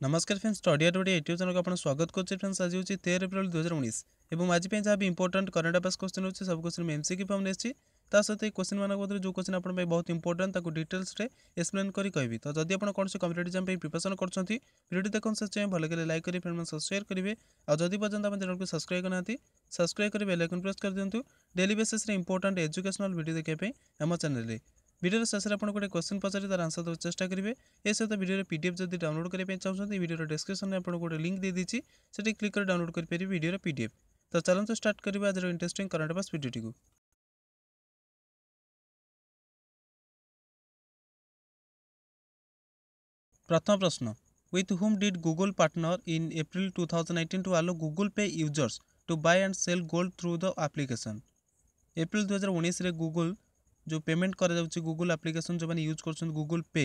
नमस्कार friends study our YouTube channel को आपन स्वागत करछि फ्रेंड्स। आज होछि 13 अप्रैल 2019 एवं आज पे जहाँ भी इंपोर्टेंट करंट अफेयर्स क्वेश्चन होछि सब क्वेश्चन में एमसीक्यू फॉर्म नेछि। ता सहित क्वेश्चन मानक बदले जो क्वेश्चन आपन पे बहुत इंपोर्टेंट ताको डिटेल्स रे एक्सप्लेन करी कहबी। तो जदि आपन कोनसे कॉम्पिटिटिव एग्जाम पे प्रिपरेशन करछंती वीडियो देखन से चाहे भले करे लाइक करी फ्रेंड मन शेयर करिवे और जदि पसंद आपन चैनल को सब्सक्राइब करनाती सब्सक्राइब करी बेल आइकन प्रेस कर दियंतु डेली बेसिस रे इंपोर्टेंट एजुकेशनल वीडियो देखै पे हम चैनल रे वीडियो शेष में आपको गोटे क्वेश्चन पचारि तार आंसर देवाक चेष्टा करेंगे। ए सहित वीडियो पीडीएफ जब डाउनलोड करने चाहते वीडियो डिस्क्रिप्शन में आपको गोटे लिंक दे दीजिए से क्लिक कर डाउनलोड करेंगे वीडियो पीडीएफ। तो चलते स्टार्ट करिए आज इंटरेस्टिंग करंट अफेयर्स वीडियो को। प्रथम प्रश्न, with whom did Google partner in April 2019 to allow Google Pay users to buy and sell gold through the application. April 2019 रे गूगल जो पेमेंट कर गूगल एप्लिकेशन जो मैंने यूज कर गूगल पे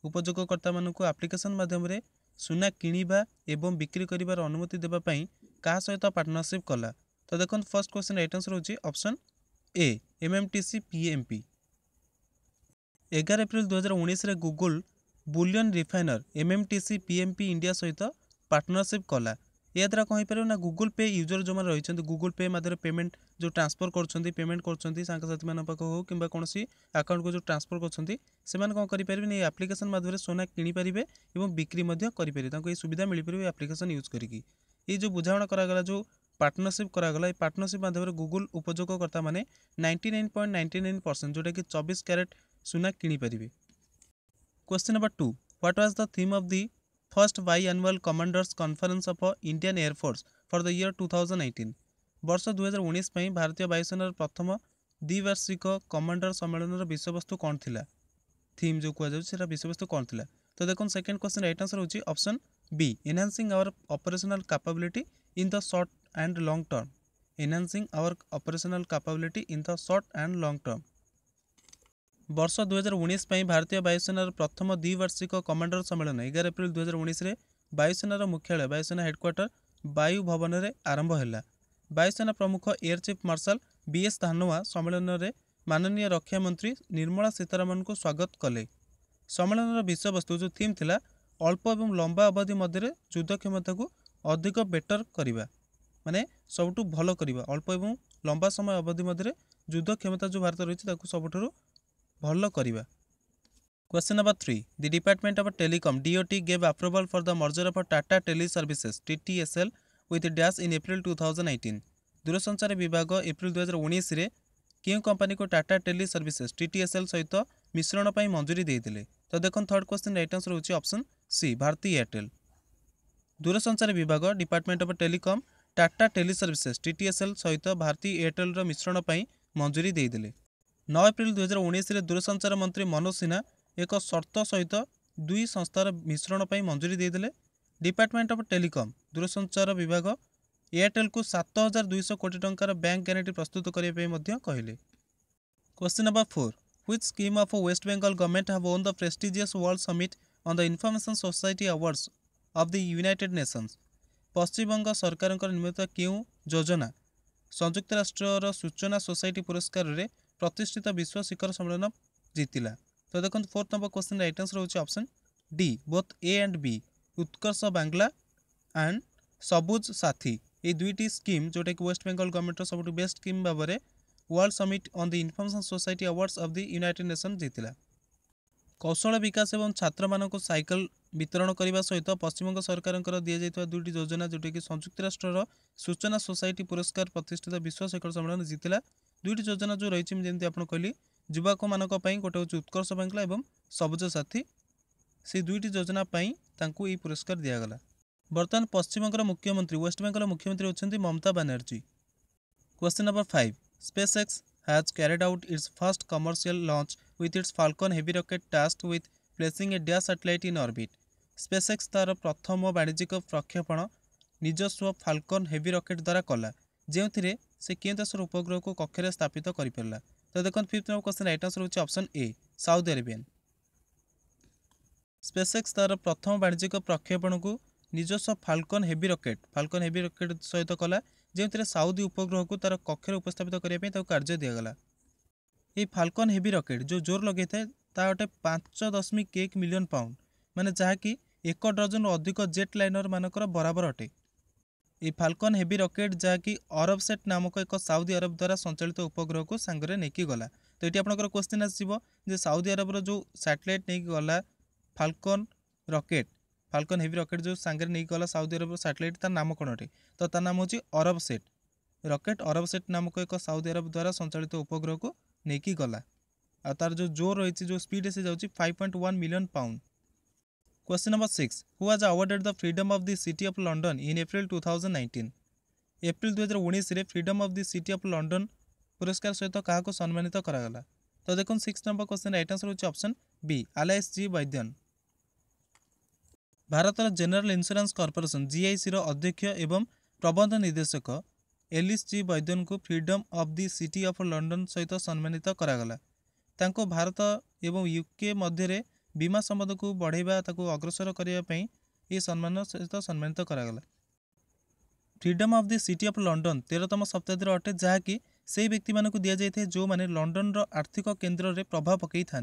उपयोगकर्ता मानक एप्लिकेशन माध्यम रे सुना किणवा एवं बिक्री करिवार अनुमति देवाई क्या सहित पार्टनरशिप कला। तो देखो फर्स्ट क्वेश्चन राइट आंसर होची ऑप्शन ए एमएमटीसी पीएमपी। 11 एप्रिल 2019 रे Google Boolean refiner MMTC PMP India सहित पार्टनरशिप कला। या द्वारा कहीं पारे ना गूगल पे यूजर जो मैंने रही गूगल पे माध्यम पेमेंट जो ट्रांसफर कर पेमेंट कर सांगसाथी मान पाख हो कि कौन अकाउंट को जो ट्रांसफर कर कौन करेंगे एप्लिकेशन माध्यम सोना किनीपारे और बिक्री करेंगे सुविधा मिल पार एप्लिकेशन यूज करके। ये जो बुझाणा करागला जो पार्टनरशिप करागला पार्टनरशिप माध्यम गूगल उपयोगकर्ता मैंने 99.99% जोटा कि 24 कैरेट सुना किनीपारे। Question number 2, what was the theme of the first biannual commanders conference of Indian air force for the year 2018। वर्ष 2019 में भारतीय वायुसेना प्रथम द्विवार्षिक कमांडर सम्मेलन विषय वस्तु कौन थिला? थीम जो कहुला विषय वस्तु कौन थिला? तो देखो सेकंड क्वेश्चन राइट आंसर होची option B enhancing our operational capability in the short and long term. Enhancing our operational capability in the short and long term. वर्ष 2019 में भारतीय वायुसेना प्रथम द्विवार्षिक कमांडर सम्मेलन 11 एप्रिल 2019 में वायुसेना मुख्यालय वायुसेना हेडक्वार्टर वायु भवन में आरंभ है। वायुसेना प्रमुख air chief marshal BS Dhanoa सम्मेलन में माननीय रक्षा मंत्री निर्मला सीतारमण को स्वागत कले। सम्मेलन विषय वस्तु जो थीम थिला अल्प और लंबा अवधि मध्य युद्ध क्षमता को अधिक बेटर करवा माने सबुठु भल करवा अल्प और लंबा समय अवधि मध्य युद्ध क्षमता जो भारत रही सबुठु भल करवा। Question number 3, the department of telecom DoT gave approval for the merger of Tata tele services TTSL with dash in April 2018। दूरसंचार विभाग एप्रिल 2019 रे क्यों कंपनी को टाटा टेली सर्विसेज टीटीएसएल सहित मिश्रण पर मंजूरी देते? तो देखो थर्ड क्वेश्चन राइट आंसर होची ऑप्शन सी भारती एयरटेल। दूरसंचार विभाग department of telecom Tata tele services TTSL सहित भारती एयरटेल मिश्रण पर मंजूरी देते। 9 एप्रिल 2019 रे दूरसंचार मंत्री मनोज सिन्हा एक शर्त सहित दुई संस्थार मिश्रण पर मंजूरी देते। डिपार्टमेंट ऑफ टेलीकॉम दूरसंचार विभाग एयरटेल को 7200 कोटी टंकार बैंक गारंटी प्रस्तुत करने कहले। Question number 4, which scheme of West Bengal government have won the prestigious world summit on the information society awards of the United Nations. Paschimbanga सरकार निर्मित क्यों योजना संयुक्त राष्ट्र सूचना सोसाइटी पुरस्कार रे प्रतिष्ठित विश्व शिखर सम्मेलन जीतिला? तो देखो fourth number question right answer होची option D both A and B Utkarsh Bangla and Sabooj Sathi. ये दुईटी स्कीम जोटा कि वेस्ट बेंगल गवर्नमेंट सब बेस्ट स्कीम भाव में world summit on the information society awards of the United Nation जीतिला। कौशल विकास एवं छात्र मानक साइकेल वितरण करने सहित पश्चिमबंग सरकार दि जाइए दुईटी योजना जोटा कि संयुक्त राष्ट्र सूचना सोसाइटी पुरस्कार प्रतिष्ठित विश्व शिखर सम्मेलन जीतिला। दुईटी योजना जो रही जमी आप कहली युवक मान गोटे हूँ उत्कर्ष बांग्ला और सबुज साथी से दुईटी योजना ये पुरस्कार दिगला। बर्तमान पश्चिमबंग मुख्यमंत्री वेस्ट बेंगल मुख्यमंत्री होती Mamata Banerjee. Question number 5, SpaceX has carried out its first commercial launch with its Falcon Heavy rocket tasked with placing a dash satellite in orbit। SpaceX तार प्रथम वाणिज्यिक प्रक्षेपण निजस्व फाल्कन हेवी रॉकेट द्वारा कला जो से क्यों देशर उपग्रह को कक्षर स्थापित कर पारा? तो देखो fifth number question right answer होची option A Saudi Arabian. SpaceX तार प्रथम वाणिज्यिक प्रक्षेपण को निजस्व फाल्कन हेवी रॉकेट सहित कला जो साउदी उपग्रह को तार कक्षर उपस्थापित करने कार्य दिगला। ये फाल्कन हेवी रॉकेट जो जोर लगे था गोटे 5.1 मिलियन पाउंड माने जहाँकि 1 डजन अधिक जेट लाइनर मानकर बराबर अटे। ये फाल्कन हेवी रॉकेट जहाँकि अरबसेट नामक एक साउदी अरब द्वारा संचालित उपग्रह को सांगरे नहीं गला। तो ये आपंकर क्वेश्चन आसो जे साउदी अरबर जो सैटेलाइट नहीं गला falcon rocket, falcon heavy rocket जो सांगरे नहीं गला साउदी अरब सैटेलाइट तार नाम कौन अटे? तो तार नाम हूँ अरबसेट रॉकेट। अरबसेट नामक एक साउदी अरब द्वारा संचालित उपग्रह को लेकिन गला। आ तार जो जोर रही जो स्पीड से जाऊँगी 5.1 million pound. Question number 6 who was awarded the freedom of the city of London in April 2019? April 2019 रे freedom of the city of London पुरस्कार सहित क्या सम्मानित करागला? तो देखो 6 नंबर क्वेश्चन राइट आंसर होची ऑप्शन बी आलाइस जी वैद्यन। भारतर जनरल इंश्योरेंस कॉर्पोरेशन जीआईसी रो अध्यक्ष एवं प्रबंध निर्देशक एलिस जी वैद्यन को freedom of the city of London सहित सम्मानित करागला। तांको भारत एवं यूके मध्य बीमा संबंध को बढ़ावा ताको अग्रसर करने ये सम्मान सहित सम्मानित करागला। Freedom of the city of London 13तम शताब्दी अटे जहाँकि से व्यक्ति मानक दि जाए जो मैंने लंडन रो आर्थिक केन्द्र में प्रभाव पकई था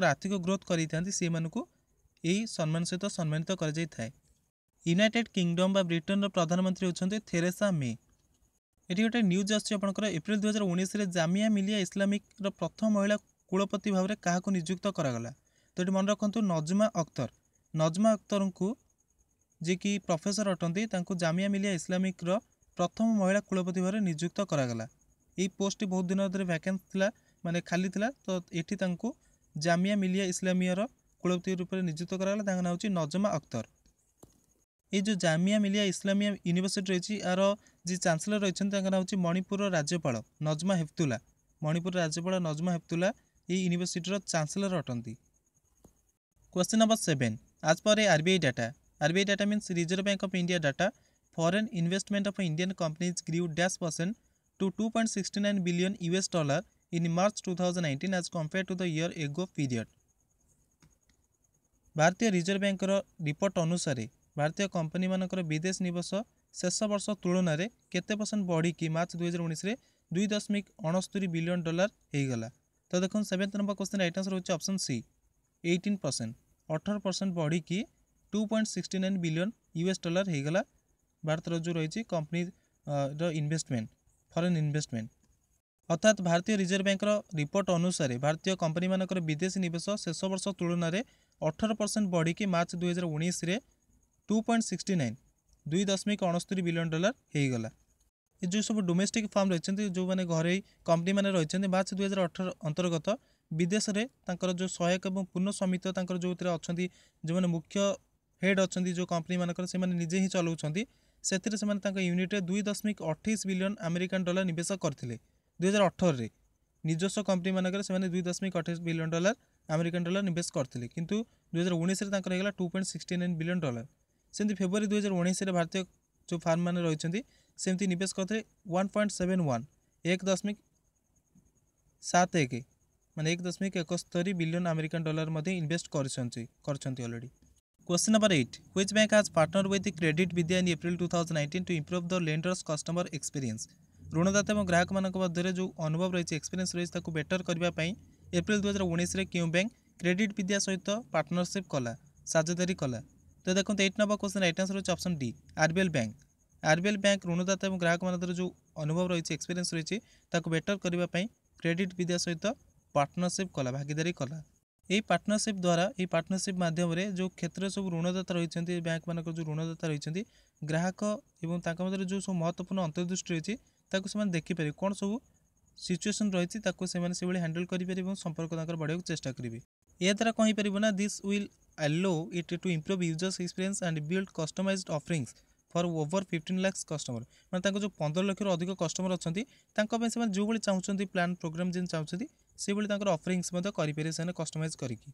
आर्थिक ग्रोथ कर यही सम्मान सहित सम्मानित कर यूनाइटेड किंगडम बा ब्रिटेन रो प्रधानमंत्री होछन्ते थेरेसा मे। ये गोटे news आसपर April 2019 Jamia Millia Islamic रो प्रथम महिला कुलपति भाव में क्या नियुक्त करागला? तो ये मन रखु नजमा अख्तर। नजमा अख्तर को जी कि प्रोफेसर अटंती जामिया मिलिया इस्लामिक रो प्रथम महिला कुलपति भाव में नियुक्त करागला। ये पोस्ट बहुत दिन धरे वैकेंट थिला माने खाली थिला। तो ये जामिया मिलिया इस्लामिया कुलपति रूप में नियुक्त करागला। तांका नाम होची नजमा अख्तर। ये जो जामिया मिलिया इस्लामिया यूनिवर्सिटी रही यार जी चांसलर रही नाम होची मणिपुर राज्यपाल नजमा हेप्तुल्ला। मणिपुर राज्यपाल नजमा हेप्तुल्ला ये यूनिवर्सिटी चांसलर अटंती। क्वेश्चन नंबर 7 आज पर RBI data means reserve bank of India data foreign investment of Indian companies grew -% to $2.69 billion in March 2019 as compared to the year ago period। भारतीय रिजर्व बैंक रिपोर्ट अनुसार भारतीय company मानकर विदेश निवेश शेष वर्ष तुलन में केते % बढ़ी कि मार्च 2019 में $2.69 बिलियन होगला? तो देखो 7th number question right answer होची ऑप्शन सी 18%। 18% बढ़ी कि $2.69 बिलियन होगला भारत जो रही कंपनी इन्वेस्टमेंट फॉरेन इन्वेस्टमेंट। अर्थात भारतीय रिजर्व बैंक रिपोर्ट अनुसार भारतीय कंपनी मानकर विदेशी निवेश शेष वर्ष तुलन में 18% बढ़ी कि मार्च 2019 में 2.69 बिलियन होगला। ये जो सब डोमेस्टिक फार्म रही जो मैंने घरे कंपनी मैंने रही मार्च 2018 अंतर्गत विदेश में जो सहायक और पूर्ण स्वामित्व जो अच्छा जो मैंने मुख्य हेड अच्छा जो कंपनी मानकर से निजे ही चलाऊँच से यूनिट 2.28 बिलियन अमेरिकन डॉलर निवेश करते 2018 निजस्व कंपनी मानक से 2.28 बिलियन डॉलर अमेरिकन डॉलर निवेश करते किंतु 2019 होगा 2.69 बिलियन डॉलर। सेमती फेब्रुआरी 2019 भारतीय जो फार्म मैंने रही सेमती निवेश करते 1.71 1.71 माने 1.71 billion American dollar invest already. Question number 8 which bank has partner with credit Vidya in April 2019 to improve the lenders customer experience? ऋणदाता और ग्राहक मान मध्य जो अनुभव रही एक्सपीरियंस रही बेटर करने एप्रिल 2019 में क्यों बैंक क्रेडिट विद्या सहित पार्टनरशिप कला साझेदारी कला? तो देखो 8 नंबर क्वेश्चन राइट आंसर होची option D RBL bank. RBL bank ऋणदाता और ग्राहक मान जो अनुभव रही एक्सपीरियंस रही बेटर करने क्रेडिट विद्या सहित पार्टनरशिप कला भागीदारी कला। यही पार्टनरशिप द्वारा ये पार्टनरशिप माध्यम जो क्षेत्र सब ऋणदाता रही बैंक मान जो ऋणदाता रही ग्राहक और जो सब महत्वपूर्ण अंतर्दृष्टि रही से देखिपारे कौन सब सिचुएसन रही से हैंडल करें संपर्क बढ़ाई चेष्टा करेंगे। यह द्वारा कहीं पार ना this will allow it to improve users experience and build customised offerings for over 15 lakh customer मैं जो 15 लाख अधिक कस्टमर अच्छा से जो भाई चाहते प्लान प्रोग्राम जिन चाहते से ऑफरिंग्स करें कस्टमाइज करके।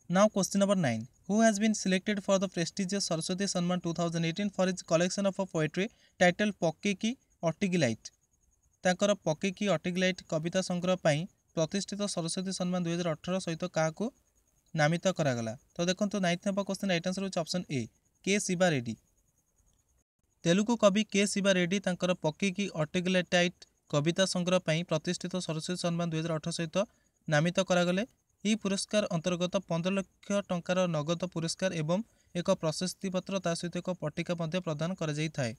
Now question number 9 who has been selected for the prestigious Saraswati Samman 2018 for his collection of poetry titled Pakkaki Ottigilite? ताकर पकेकी अटिगिलाइट कविता संग्रह पर प्रतिष्ठित सरस्वती सम्मान 2018 सहित क्या नामित करागला? तो देखो 9th number question right answer होची ऑप्शन ए के शिवा रेड्डी। तेलुगु कवि के शिवा रेड्डी तांकर पकेकी अटिगिलाइट कविता संग्रह पर प्रतिष्ठित सरस्वती सम्मान 2018 सहित नामित करागले। यह पुरस्कार अंतर्गत 15 लाख टंकार नगद पुरस्कार एवं एक प्रशस्ति पत्र ता सहित एक पट्टिका मध्य प्रदान कराଯାଇଥାଏ।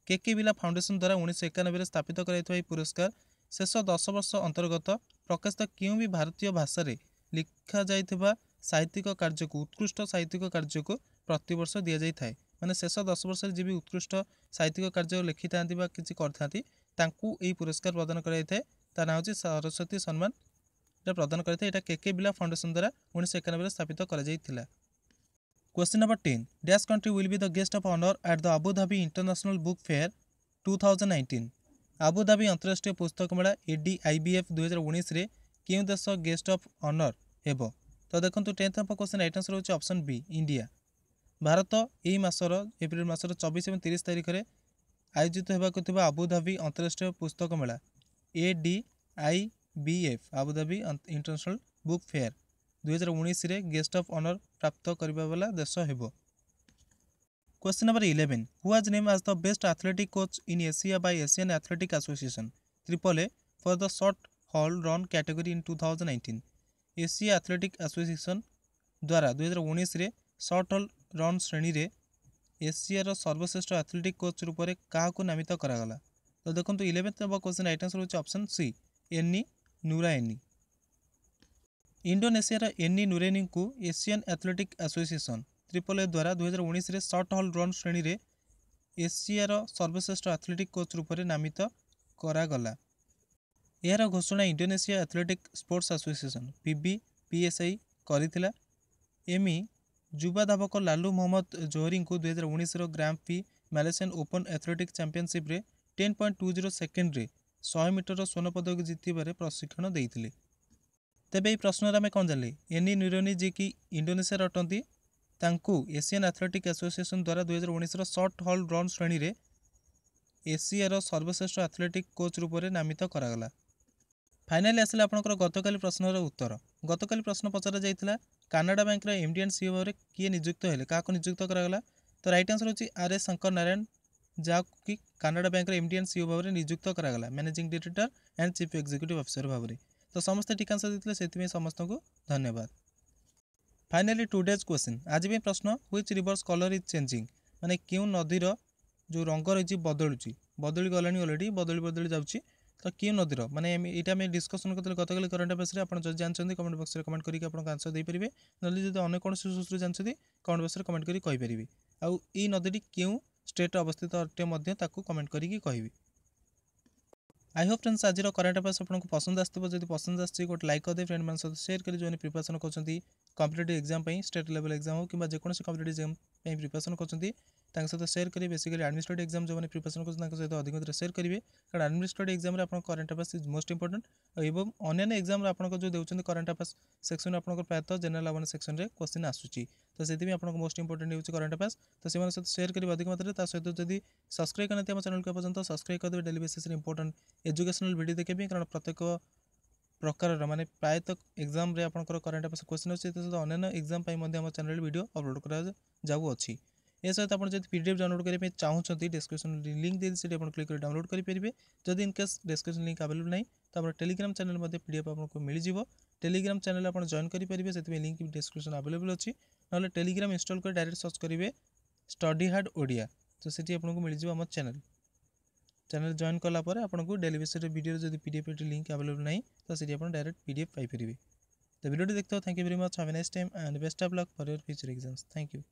केके बिर्ला फाउंडेशन द्वारा 1991 स्थापित कराଯାଇଥିବା ଏହି पुरस्कार शेष 10 वर्ष अंतर्गत प्रकाशित क्यों भी भारतीय भाषा रे लिखा जाइथिबा साहित्यिक कार्य को उत्कृष्ट साहित्यिक कार्य को प्रतिवर्ष दि जाइଥାଏ। माने शेष 10 वर्ष जी भी उत्कृष्ट साहित्यिक कार्य लिखि थांती बा किछि करथांती तांकू एही पुरस्कार प्रदान कराଯାଇଥାଏ। ता नाम होछि सरस्वती सम्मान प्रदान कराଯାଇଥାଏ। एटा केके बिर्ला फाउंडेशन द्वारा 1991 स्थापित कराଯାଇथिला। Question number 10 dash country will be the guest of honour at the Abu Dhabi international book fair 2019। Abu Dhabi अंतरराष्ट्रीय पुस्तक मेला ADIBF 2019 रे केउं देश गेस्ट ऑफ ऑनर हेबो। तो देखंतु 10th number question right answer होछि ऑप्शन बी इंडिया। भारत एही मासर एप्रिल मासर 24 और 30 तारिख रे आयोजित हेबाकु थिबा आबू धाबी अंतरराष्ट्रीय पुस्तक मेला ADIBF Abu Dhabi international book fair 2019 रे गेस्ट ऑफ ऑनर प्राप्त करबा वाला देश हेबो। Question number 11 who was name as the best athletic coach in Asia by Asian athletic association AAA for the short haul run category in 2019। Asia athletic association द्वारा 2019 रे short haul run श्रेणी रे एशियार सर्वश्रेष्ठ एथलेटिक कोच रूप में क्या नामित करागला। तो देखो 11th number question right answer होछि ऑप्शन सी एन्नी नुराएनी। इंडोनेशियार एन्नी नुरेनी को एशियन एथलेटिक एसोसिएशन AAA द्वारा 2019 रे शॉर्ट हॉल रन श्रेणी रे एशियार सर्वश्रेष्ठ एथलेटिक कोच रूप में नामित करागला। यार घोषणा Indonesia athletic sports association PBPSI करिथिला। एमी युवा धावक लालू मोहम्मद जोहरी को 2019 ग्रांड पी मालेशियन ओपन एथलेटिक चैंपियनशिप रे 10.20 सेकेंड रे 100 मीटर स्वर्ण पदक जीतबार प्रशिक्षण देइथिले। तेबे प्रश्न आम कौन जानी एनी नुरेनी जी की इंडोनेशिया अटंती तांकू एशियन एथलेटिक एसोसिएशन द्वारा 2019 शॉर्ट हॉल रन श्रेणी रे एशियार सर्वश्रेष्ठ एथलेटिक कोच रूप में नामित करागला। फाइनाली आसला आपनकर गतकाली प्रश्नर उत्तर। गतकाली प्रश्न पचरा जाइथिला Canara bank MD and CEO भाव किए नियुक्त हेले क्या नियुक्त करागला। तो राइट आंसर होछि RS शंकर नारायण जहाँकि Canara bank MD and CEO भाव नियुक्त करागला managing director and chief executive officer भाव में। तो समस्त ठीक आंसर देते से समस्त को धन्यवाद। फाइनाली टुडेज क्वेश्चन आज भी प्रश्न which reverse colour is changing माने क्यों नदीर जो रंग रही बदलुची बदली गलानी अलरेडी बदली जाऊँगी। तो क्यों नदीर माने यहाँ आम डिस्कसन करते गतकाली करंट अफेयर्स में आप जानते कमेंट बॉक्स में कमेंट करके आप आंसर देपारे ना जो अन्य कौन सूत्र जानते कमेंट बॉक्स में कमेंट करके कहींपारे। आउ ई नदी क्यों स्टेट अवस्थित अटे कमेंट करके कहि। आई होप फ्रेंड्स आज करंट अफेयर्स आपको पसंद आसो जब पसंद आस गोटे लाइक करदे फ्रेंड मान सहित शेयर कर जो प्रिपरेशन कर competitive exam state level exam हो कि जेकोसी कॉम्पिटिटिव एग्जाम प्रिपरेशन कर सहित शेयर करेंगे। बेसिकली एडमिनिस्ट्रेटिव एग्जाम जो प्रिपरेशन कर सहित अधिक शेयर करेंगे कारण एडमिनिस्ट्रेटिव एग्जाम में आप current affairs is most important और अन्य एग्जाम आप जो देते करंट अफेयर्स सेक्शन आप प्रायतः जनरल अवेयरनेस सेक्शन में क्वेश्चन आसूची। तो से आप मोस्ट इंपोर्टेंट होगी करंट अफेयर्स। तो से सहित शेयर करेंगे अधिक मात्रा सहित जब सब्सक्राइब करते हैं चैनल को पर्यटन सब्सक्राइब करदे daily basis important educational video देखेबी कारण प्रत्येक प्रकार माने प्रायतः एग्जाम रे आपनकर करंट अफेयर्स क्वेश्चन अच्छे तो अन्य एग्जाम आम चैनल वीडियो अपलोड कर ए सहित आप PDF डाउनलोड करने चाहते डिस्क्रिप्शन लिंक दी से क्लिक कर डाउनलोड करेंगे। जदि इनकेस डिस्क्रिप्शन लिंक अवेलेबल नहीं तो आप टेलीग्राम चैनल PDF आपको मिल जाव। टेलीग्राम चैनल आप जॉइन करेंगे से लिंक डिस्क्रिप्शन अवेलेबल अच्छी ना टेलीग्राम इंस्टॉल कर डायरेक्ट सर्च करेंगे स्टडी हार्ड ओडिया तो सीटी आपको मिल जाव आम चैनल जॉइन कलापर आपको डेली बेसिस वीडियो जब PDF लिंक अवेलेबल नहीं तो सीटी आप डायरेक्ट PDF पाइपर। तो वीडियो देखते हो thank you very much have a nice time and best of luck for your future exams. Thank you.